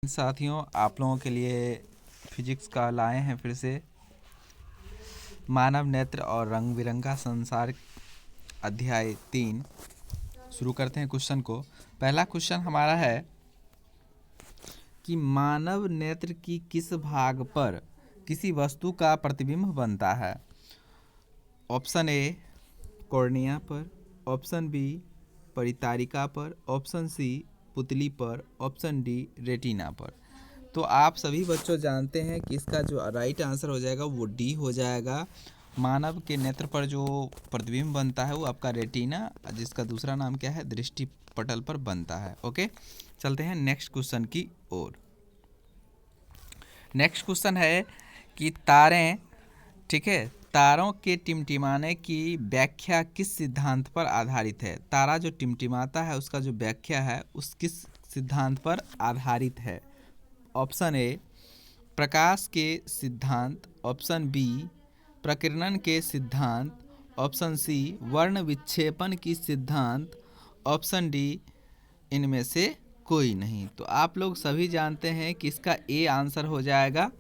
साथियों, आप लोगों के लिए फिजिक्स का लाए हैं फिर से मानव नेत्र और रंग बिरंगा संसार अध्याय 3। शुरू करते हैं क्वेश्चन को। पहला क्वेश्चन हमारा है कि मानव नेत्र की किस भाग पर किसी वस्तु का प्रतिबिंब बनता है। ऑप्शन ए कॉर्निया पर, ऑप्शन बी परितारिका पर, ऑप्शन सी पुतली पर, ऑप्शन डी रेटिना पर। तो आप सभी बच्चों जानते हैं कि इसका जो राइट आंसर हो जाएगा वो डी हो जाएगा। मानव के नेत्र पर जो प्रतिबिंब बनता है वो आपका रेटिना, जिसका दूसरा नाम क्या है, दृष्टि पटल पर बनता है। ओके, चलते हैं नेक्स्ट क्वेश्चन की ओर। नेक्स्ट क्वेश्चन है कि तारें, ठीक है, तारों के टिमटिमाने की व्याख्या किस सिद्धांत पर आधारित है। तारा जो टिमटिमाता है उसका जो व्याख्या है उस किस सिद्धांत पर आधारित है। ऑप्शन ए प्रकाश के सिद्धांत, ऑप्शन बी प्रकीर्णन के सिद्धांत, ऑप्शन सी वर्ण विक्षेपण की सिद्धांत, ऑप्शन डी इनमें से कोई नहीं। तो आप लोग सभी जानते हैं कि इसका ए आंसर हो जाएगा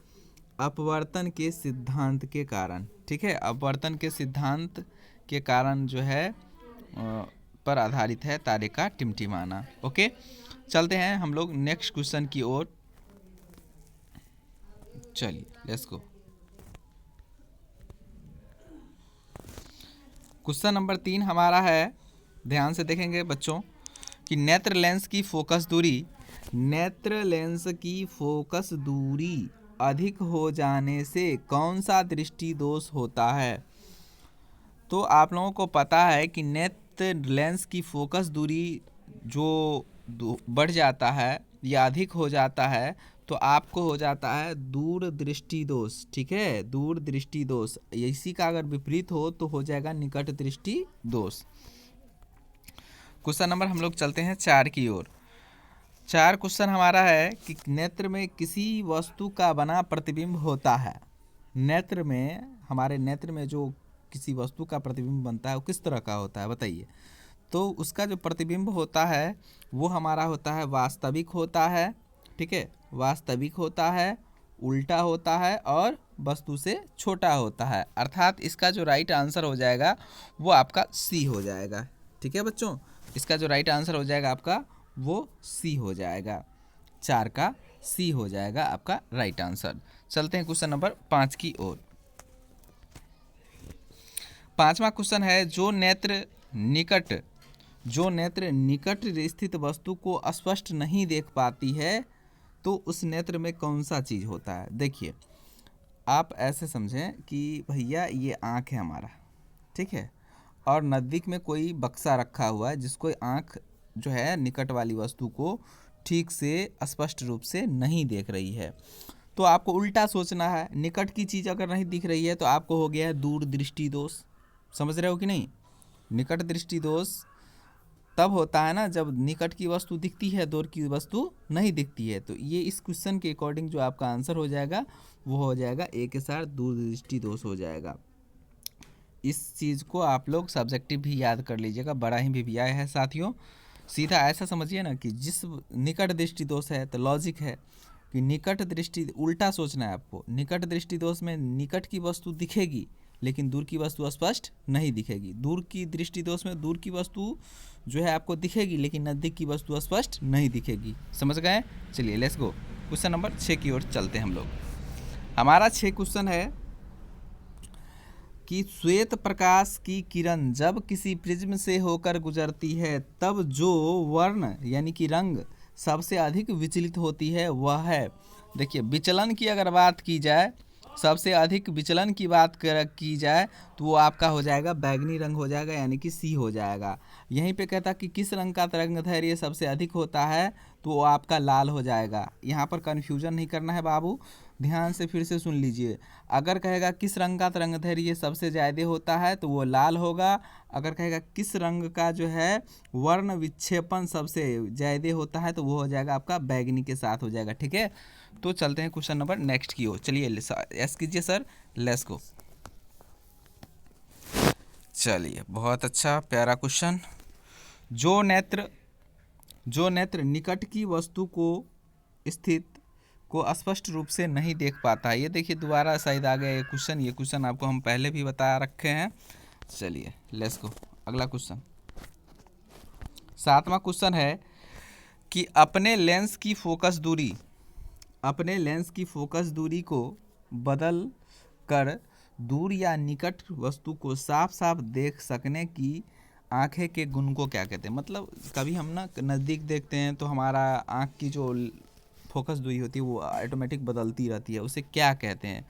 अपवर्तन के सिद्धांत के कारण। ठीक है, अपवर्तन के सिद्धांत के कारण जो है पर आधारित है तारे का टिमटिमाना। ओके, चलते हैं हम लोग नेक्स्ट क्वेश्चन की ओर। चलिए लेट्स गो। क्वेश्चन नंबर 3 हमारा है, ध्यान से देखेंगे बच्चों, कि नेत्र लेंस की फोकस दूरी, नेत्र लेंस की फोकस दूरी अधिक हो जाने से कौन सा दृष्टि दोष होता है। तो आप लोगों को पता है कि नेत्र लेंस की फोकस दूरी जो बढ़ जाता है या अधिक हो जाता है तो आपको हो जाता है दूर दृष्टि दोष। ठीक है, दूर दृष्टि दोष। इसी का अगर विपरीत हो तो हो जाएगा निकट दृष्टि दोष। क्वेश्चन नंबर हम लोग चलते हैं 4 की ओर। 4 क्वेश्चन हमारा है कि नेत्र में किसी वस्तु का बना प्रतिबिंब होता है। नेत्र में, हमारे नेत्र में जो किसी वस्तु का प्रतिबिंब बनता है वो किस तरह का होता है बताइए। तो उसका जो प्रतिबिंब होता है वो हमारा होता है वास्तविक होता है। ठीक है, वास्तविक होता है, उल्टा होता है और वस्तु से छोटा होता है। अर्थात इसका जो राइट आंसर हो जाएगा वो आपका सी हो जाएगा। ठीक है बच्चों, इसका जो राइट आंसर हो जाएगा आपका वो सी हो जाएगा। 4 का सी हो जाएगा आपका राइट आंसर। चलते हैं क्वेश्चन नंबर 5 की ओर। 5वां क्वेश्चन है, जो नेत्र निकट स्थित वस्तु को स्पष्ट नहीं देख पाती है तो उस नेत्र में कौन सा चीज़ होता है। देखिए, आप ऐसे समझें कि भैया ये आँख है हमारा, ठीक है, और नज़दीक में कोई बक्सा रखा हुआ है जिसको आँख जो है निकट वाली वस्तु को ठीक से स्पष्ट रूप से नहीं देख रही है। तो आपको उल्टा सोचना है। निकट की चीज़ अगर नहीं दिख रही है तो आपको हो गया है दूर दृष्टि दोष। समझ रहे हो कि नहीं। निकट दृष्टि दोष तब होता है ना जब निकट की वस्तु दिखती है, दूर की वस्तु नहीं दिखती है। तो ये इस क्वेश्चन के अकॉर्डिंग जो आपका आंसर हो जाएगा वो हो जाएगा ए के साथ दूर दृष्टि दोष हो जाएगा। इस चीज़ को आप लोग सब्जेक्टिव भी याद कर लीजिएगा, बड़ा ही भिभिया है साथियों। सीधा ऐसा समझिए ना कि जिस निकट दृष्टि दोष है तो लॉजिक है कि निकट दृष्टि, उल्टा सोचना है आपको। निकट दृष्टि दोष में निकट की वस्तु दिखेगी लेकिन दूर की वस्तु स्पष्ट नहीं दिखेगी। दूर की दृष्टि दोष में दूर की वस्तु जो है आपको दिखेगी लेकिन नज़दीक की वस्तु स्पष्ट नहीं दिखेगी। समझ गए। चलिए लेट्स गो, क्वेश्चन नंबर 6 की ओर चलते हैं हम लोग। हमारा 6 क्वेश्चन है कि श्वेत प्रकाश की किरण जब किसी प्रिज्म से होकर गुजरती है तब जो वर्ण यानी कि रंग सबसे अधिक विचलित होती है वह है। देखिए, विचलन की अगर बात की जाए, सबसे अधिक विचलन की बात की जाए तो वो आपका हो जाएगा बैगनी रंग हो जाएगा, यानी कि सी हो जाएगा। यहीं पे कहता कि किस रंग का तरंगदैर्घ्य सबसे अधिक होता है तो वो आपका लाल हो जाएगा। यहाँ पर कन्फ्यूजन नहीं करना है बाबू, ध्यान से फिर से सुन लीजिए। अगर कहेगा किस रंग का तरंगदैर्घ्य सबसे ज़्यादा होता है तो वो लाल होगा। अगर कहेगा किस रंग का जो है वर्ण विक्षेपण सबसे ज़्यादा होता है तो वो हो जाएगा आपका बैगनी के साथ हो जाएगा। ठीक है, तो चलते हैं क्वेश्चन नंबर नेक्स्ट की ओर। चलिए यस कीजिए सर, लेट्स गो। चलिए, बहुत अच्छा प्यारा क्वेश्चन। जो नेत्र निकट की वस्तु को स्थित को स्पष्ट रूप से नहीं देख पाता है। ये देखिए दोबारा शायद आ गया ये क्वेश्चन आपको हम पहले भी बता रखे हैं। चलिए लेट्स गो अगला क्वेश्चन। 7वां क्वेश्चन है कि अपने लेंस की फोकस दूरी को बदल कर दूर या निकट वस्तु को साफ साफ देख सकने की आंखें के गुण को क्या कहते हैं। मतलब कभी हम ना नज़दीक देखते हैं तो हमारा आंख की जो फोकस दूरी होती है वो ऑटोमेटिक बदलती रहती है, उसे क्या कहते हैं।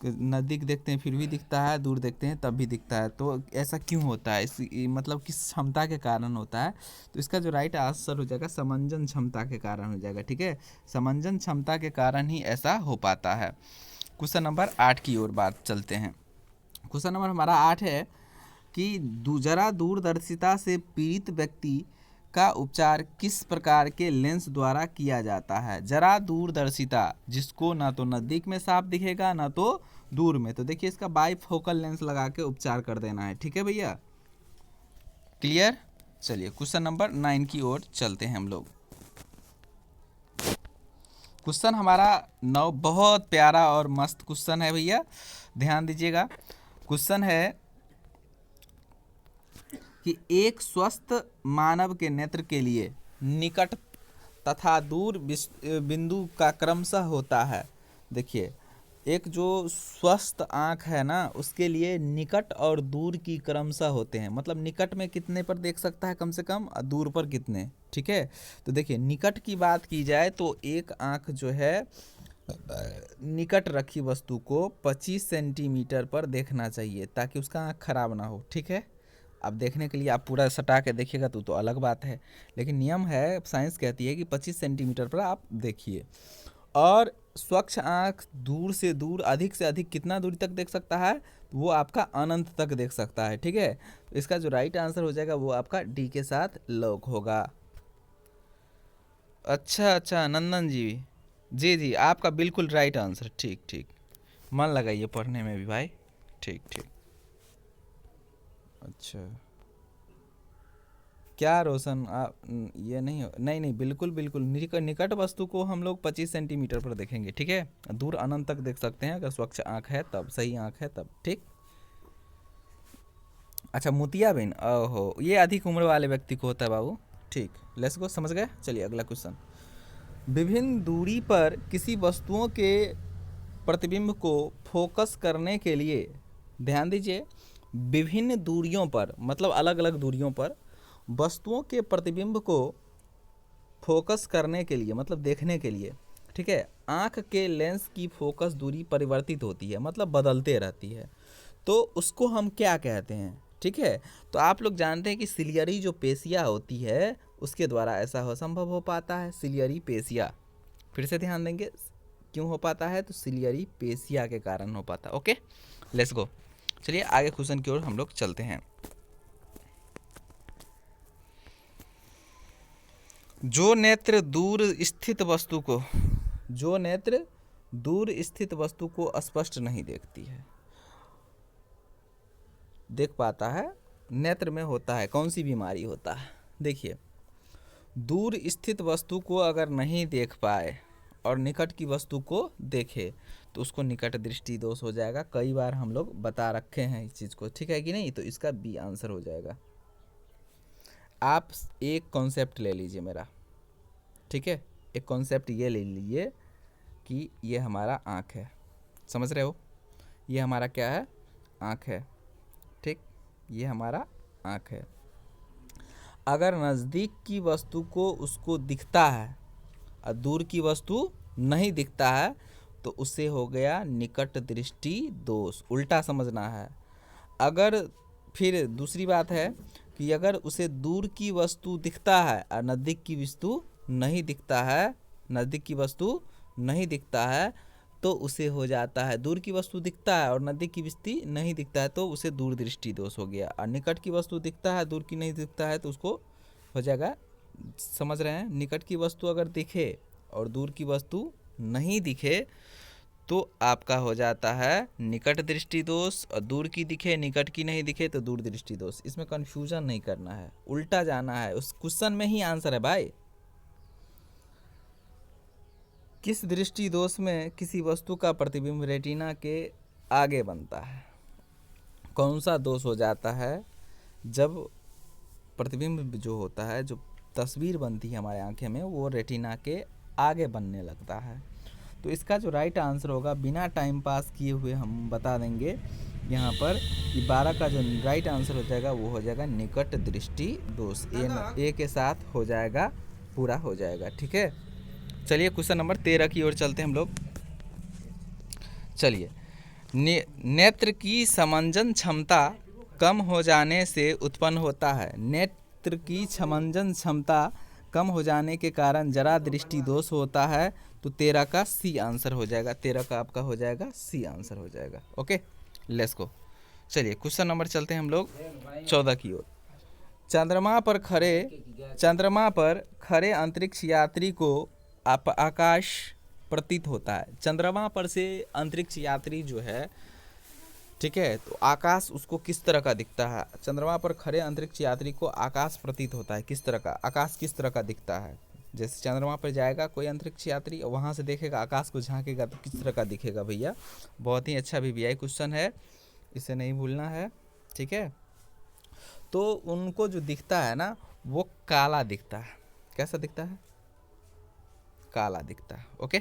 नज़दीक देखते हैं फिर भी दिखता है, दूर देखते हैं तब भी दिखता है, तो ऐसा क्यों होता है, मतलब किस क्षमता के कारण होता है। तो इसका जो राइट आंसर हो जाएगा समंजन क्षमता के कारण हो जाएगा। ठीक है, समंजन क्षमता के कारण ही ऐसा हो पाता है। क्वेश्चन नंबर 8 की ओर बात चलते हैं। क्वेश्चन नंबर हमारा 8 है कि जरा दूरदर्शिता से पीड़ित व्यक्ति का उपचार किस प्रकार के लेंस द्वारा किया जाता है। जरा दूरदर्शिता, जिसको ना तो नज़दीक में साफ दिखेगा ना तो दूर में, तो देखिए इसका बाईफोकल लेंस लगा के उपचार कर देना है। ठीक है भैया, क्लियर। चलिए क्वेश्चन नंबर 9 की ओर चलते हैं हम लोग। क्वेश्चन हमारा 9 बहुत प्यारा और मस्त क्वेश्चन है भैया, ध्यान दीजिएगा। क्वेश्चन है कि एक स्वस्थ मानव के नेत्र के लिए निकट तथा दूर बिंदु का क्रमशः होता है। देखिए एक जो स्वस्थ आँख है ना उसके लिए निकट और दूर की क्रमशः होते हैं। मतलब निकट में कितने पर देख सकता है कम से कम, और दूर पर कितने। ठीक है, तो देखिए निकट की बात की जाए तो एक आँख जो है निकट रखी वस्तु को 25 सेंटीमीटर पर देखना चाहिए ताकि उसका आँख खराब ना हो। ठीक है, अब देखने के लिए आप पूरा सटा के देखिएगा तो अलग बात है, लेकिन नियम है, साइंस कहती है कि 25 सेंटीमीटर पर आप देखिए। और स्वच्छ आँख दूर से दूर अधिक से अधिक कितना दूरी तक देख सकता है, वो आपका अनंत तक देख सकता है। ठीक है, तो इसका जो राइट आंसर हो जाएगा वो आपका डी के साथ लॉक होगा। अच्छा नंदन जी जी आपका बिल्कुल राइट आंसर। ठीक, मन लगाइए पढ़ने में भी भाई। ठीक, अच्छा क्या रोशन आप ये नहीं बिल्कुल निकट वस्तु को हम लोग 25 सेंटीमीटर पर देखेंगे। ठीक है, दूर अनंत तक देख सकते हैं अगर स्वच्छ आँख है तब, सही आँख है तब। ठीक, अच्छा मोतियाबिंद, ओहो ये अधिक उम्र वाले व्यक्ति को होता है बाबू। ठीक, लेट्स गो, समझ गए। चलिए अगला क्वेश्चन। विभिन्न दूरी पर किसी वस्तुओं के प्रतिबिंब को फोकस करने के लिए, ध्यान दीजिए, विभिन्न दूरियों पर मतलब अलग अलग दूरियों पर वस्तुओं के प्रतिबिंब को फोकस करने के लिए मतलब देखने के लिए, ठीक है, आँख के लेंस की फोकस दूरी परिवर्तित होती है, मतलब बदलते रहती है। तो उसको हम क्या कहते हैं। ठीक है, तो आप लोग जानते हैं कि सिलियरी जो पेशिया होती है उसके द्वारा ऐसा हो संभव हो पाता है। सिलियरी पेशिया, फिर से ध्यान देंगे क्यों हो पाता है, तो सिलियरी पेशिया के कारण हो पाता है। ओके लेट्स गो, चलिए आगे क्वेश्चन की ओर हम लोग चलते हैं। जो नेत्र दूर स्थित वस्तु को स्पष्ट नहीं देखती है, देख पाता है, नेत्र में होता है, कौन सी बीमारी होता है। देखिए दूर स्थित वस्तु को अगर नहीं देख पाए और निकट की वस्तु को देखे तो उसको निकट दृष्टि दोष हो जाएगा। कई बार हम लोग बता रखे हैं इस चीज़ को, ठीक है कि नहीं, तो इसका बी आंसर हो जाएगा। आप एक कॉन्सेप्ट ले लीजिए मेरा, ठीक है, एक कॉन्सेप्ट ये ले लीजिए कि ये हमारा आँख है, समझ रहे हो, ये हमारा क्या है, आँख है। ठीक, ये हमारा आँख है। अगर नज़दीक की वस्तु को उसको दिखता है और दूर की वस्तु नहीं दिखता है तो उसे हो गया निकट दृष्टि दोष, उल्टा समझना है। अगर फिर दूसरी बात है कि अगर उसे दूर की वस्तु दिखता है और नज़दीक की वस्तु नहीं दिखता है, तो उसे हो जाता है, दूर की वस्तु दिखता है और नज़दीक की वस्तु नहीं दिखता है तो उसे दूर दृष्टि दोष हो गया। और निकट की वस्तु दिखता है दूर की नहीं दिखता है तो उसको हो जाएगा, समझ रहे हैं, निकट की वस्तु अगर दिखे और दूर की वस्तु नहीं दिखे तो आपका हो जाता है निकट दृष्टि दोष, और दूर की दिखे निकट की नहीं दिखे तो दूर दृष्टि दोष। इसमें कन्फ्यूजन नहीं करना है, उल्टा जाना है, उस क्वेश्चन में ही आंसर है भाई। किस दृष्टि दोष में किसी वस्तु का प्रतिबिंब रेटिना के आगे बनता है? कौन सा दोष हो जाता है जब प्रतिबिंब जो होता है, जो तस्वीर बनती है हमारे आंखें में, वो रेटिना के आगे बनने लगता है? तो इसका जो राइट आंसर होगा, बिना टाइम पास किए हुए हम बता देंगे यहाँ पर कि 12 का जो राइट आंसर हो जाएगा वो हो जाएगा निकट दृष्टि दोष। ए के साथ हो जाएगा, पूरा हो जाएगा। ठीक है, चलिए क्वेश्चन नंबर 13 की ओर चलते हैं हम लोग। चलिए, नेत्र की समंजन क्षमता कम हो जाने से उत्पन्न होता है। नेत्र की समंजन क्षमता कम हो जाने के कारण जरा दृष्टि दोष होता है। तो 13 का सी आंसर हो जाएगा। 13 का आपका हो जाएगा सी आंसर हो जाएगा। Okay, let's go. चलिए क्वेश्चन नंबर चलते हैं हम लोग 14 की ओर। चंद्रमा पर खड़े अंतरिक्ष यात्री को आकाश प्रतीत होता है। चंद्रमा पर से अंतरिक्ष यात्री जो है, ठीक है, तो आकाश उसको किस तरह का दिखता है? चंद्रमा पर खड़े अंतरिक्ष यात्री को आकाश प्रतीत होता है किस तरह का? आकाश किस तरह का दिखता है? जैसे चंद्रमा पर जाएगा कोई अंतरिक्ष यात्री और वहाँ से देखेगा, आकाश को झांकेगा तो किस तरह का दिखेगा भैया? बहुत ही अच्छा VVI क्वेश्चन है, इसे नहीं भूलना है। ठीक है, तो उनको जो दिखता है ना, वो काला दिखता है। कैसा दिखता है? काला दिखता है। ओके,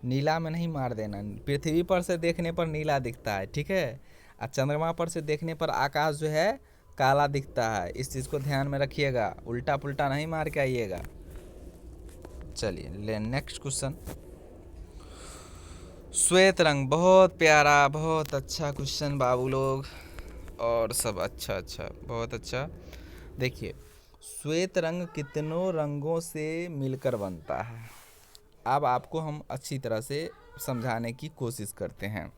नीला में नहीं मार देना। पृथ्वी पर से देखने पर नीला दिखता है, ठीक है, और चंद्रमा पर से देखने पर आकाश जो है काला दिखता है। इस चीज़ को ध्यान में रखिएगा, उल्टा पुल्टा नहीं मार के आइएगा। चलिए नेक्स्ट क्वेश्चन। श्वेत रंग, बहुत प्यारा, बहुत अच्छा क्वेश्चन बाबू लोग, और सब अच्छा, बहुत अच्छा। देखिए, श्वेत रंग कितनों रंगों से मिलकर बनता है? अब आपको हम अच्छी तरह से समझाने की कोशिश करते हैं।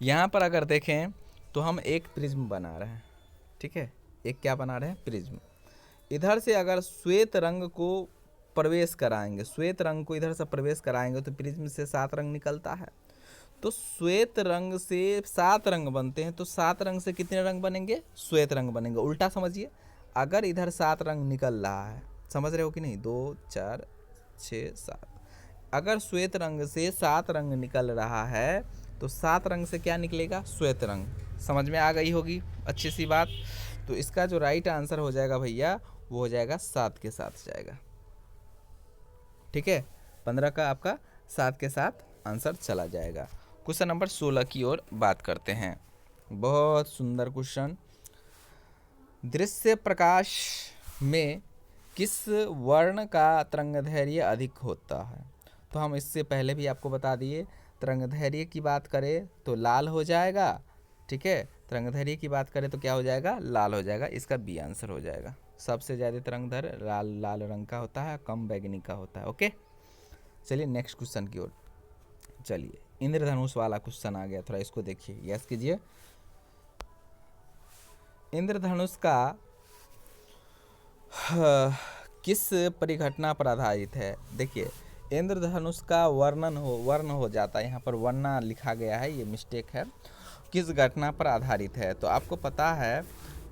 यहाँ पर अगर देखें तो हम एक प्रिज्म बना रहे हैं, ठीक है, एक क्या बना रहे हैं? प्रिज्म। इधर से अगर श्वेत रंग को प्रवेश कराएंगे, श्वेत रंग को इधर से प्रवेश कराएंगे तो प्रिज्म से 7 रंग निकलता है। तो श्वेत रंग से 7 रंग बनते हैं, तो 7 रंग से कितने रंग बनेंगे? श्वेत रंग बनेंगे। उल्टा समझिए, अगर इधर 7 रंग निकल रहा है, समझ रहे हो कि नहीं? 2 4 6 7, अगर श्वेत रंग से 7 रंग निकल रहा है तो 7 रंग से क्या निकलेगा? श्वेत रंग। समझ में आ गई होगी, अच्छी सी बात। तो इसका जो राइट आंसर हो जाएगा भैया, वो हो जाएगा 7 के साथ जाएगा। ठीक है, 15 का आपका 7 के साथ आंसर चला जाएगा। क्वेश्चन नंबर 16 की ओर बात करते हैं। बहुत सुंदर क्वेश्चन। दृश्य प्रकाश में किस वर्ण का तरंगदैर्घ्य अधिक होता है? तो हम इससे पहले भी आपको बता दिए, तरंगदैर्घ्य की बात करें तो लाल हो जाएगा। ठीक है, तरंगदैर्घ्य की बात करें तो क्या हो जाएगा? लाल हो जाएगा। इसका बी आंसर हो जाएगा। सबसे ज़्यादा तरंगदैर्घ्य लाल रंग का होता है, कम बैगनी का होता है। ओके, चलिए नेक्स्ट क्वेश्चन की ओर। चलिए, इंद्रधनुष वाला क्वेश्चन आ गया, थोड़ा इसको देखिए, यस कीजिए। इंद्रधनुष का किस परिघटना पर आधारित है? देखिए, इंद्रधनुष का वर्ण हो जाता है, यहाँ पर वर्णा लिखा गया है, ये मिस्टेक है। किस घटना पर आधारित है? तो आपको पता है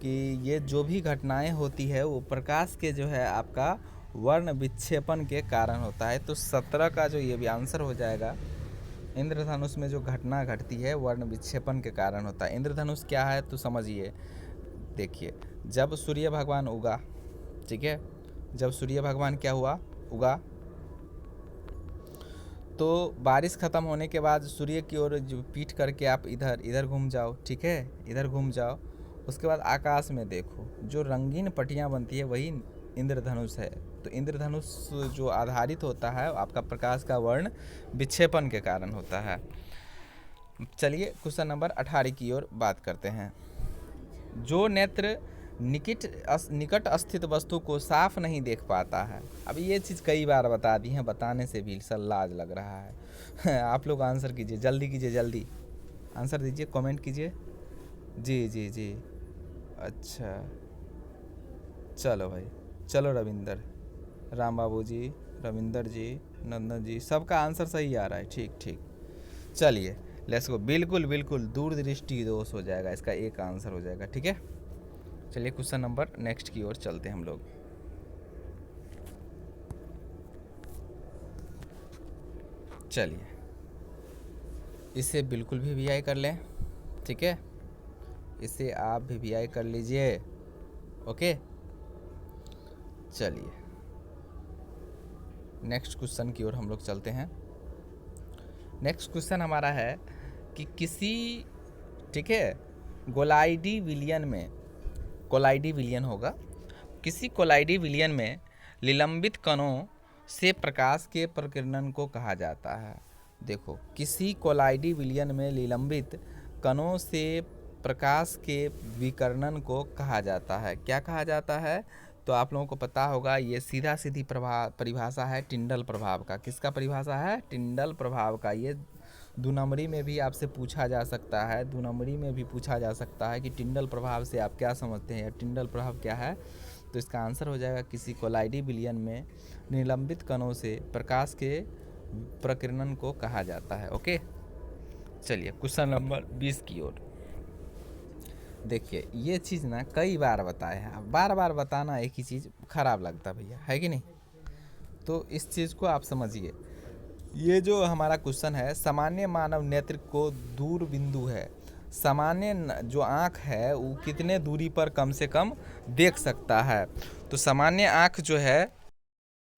कि ये जो भी घटनाएं होती है वो प्रकाश के जो है आपका वर्ण विक्षेपण के कारण होता है। तो 17 का जो ये भी आंसर हो जाएगा। इंद्रधनुष में जो घटना घटती है वर्ण विक्षेपण के कारण होता है। इंद्रधनुष क्या है तो समझिए, देखिए, जब सूर्य भगवान उगा, ठीक है, जब सूर्य भगवान क्या हुआ? उगा, तो बारिश ख़त्म होने के बाद सूर्य की ओर जो पीठ करके आप इधर घूम जाओ, ठीक है, इधर घूम जाओ। उसके बाद आकाश में देखो, जो रंगीन पट्टियाँ बनती है वही इंद्रधनुष है। तो इंद्रधनुष जो आधारित होता है आपका प्रकाश का वर्ण विक्षेपण के कारण होता है। चलिए क्वेश्चन नंबर 18 की ओर बात करते हैं। जो नेत्र निकट स्थित वस्तु को साफ नहीं देख पाता है। अब ये चीज़ कई बार बता दी है, बताने से भी लाज लग रहा है। आप लोग आंसर कीजिए, जल्दी कीजिए, जल्दी आंसर दीजिए, कमेंट कीजिए। जी जी जी, अच्छा, चलो भाई, चलो रविंदर, राम बाबू जी, रविंदर जी, नंदन जी, सबका आंसर सही आ रहा है। ठीक ठीक, चलिए लेट्स गो। बिल्कुल बिल्कुल दूरदृष्टि दोष हो जाएगा, इसका एक आंसर हो जाएगा। ठीक है, चलिए क्वेश्चन नंबर नेक्स्ट की ओर चलते हैं हम लोग। चलिए इसे बिल्कुल वीवीआई कर लें, ठीक है, इसे आप वीवीआई कर लीजिए। ओके, चलिए नेक्स्ट क्वेश्चन की ओर हम लोग चलते हैं। नेक्स्ट क्वेश्चन हमारा है कि किसी, ठीक है, कोलाइडी विलयन में, कोलाइडी विलयन होगा, किसी कोलाइडी विलयन में निलंबित कणों से प्रकाश के प्रकीर्णन को कहा जाता है। देखो, किसी कोलाइडी विलयन में निलंबित कणों से प्रकाश के विकर्णन को कहा जाता है। क्या कहा जाता है? तो आप लोगों को पता होगा, ये सीधा सीधी परिभाषा है टिंडल प्रभाव का। किसका परिभाषा है? टिंडल प्रभाव का। ये 2 नंबरी में भी आपसे पूछा जा सकता है, 2 नंबरी में भी पूछा जा सकता है कि टिंडल प्रभाव से आप क्या समझते हैं या टिंडल प्रभाव क्या है। तो इसका आंसर हो जाएगा किसी कोलाइडी विलयन में निलंबित कणों से प्रकाश के प्रकीर्णन को कहा जाता है। ओके, चलिए क्वेश्चन नंबर 20 की ओर। देखिए ये चीज़ ना कई बार बताए हैं, बार बार बताना एक ही चीज़ खराब लगता भैया, है कि नहीं? तो इस चीज़ को आप समझिए। ये जो हमारा क्वेश्चन है, सामान्य मानव नेत्र को दूर बिंदु है, सामान्य जो आँख है वो कितने दूरी पर कम से कम देख सकता है? तो सामान्य आँख जो है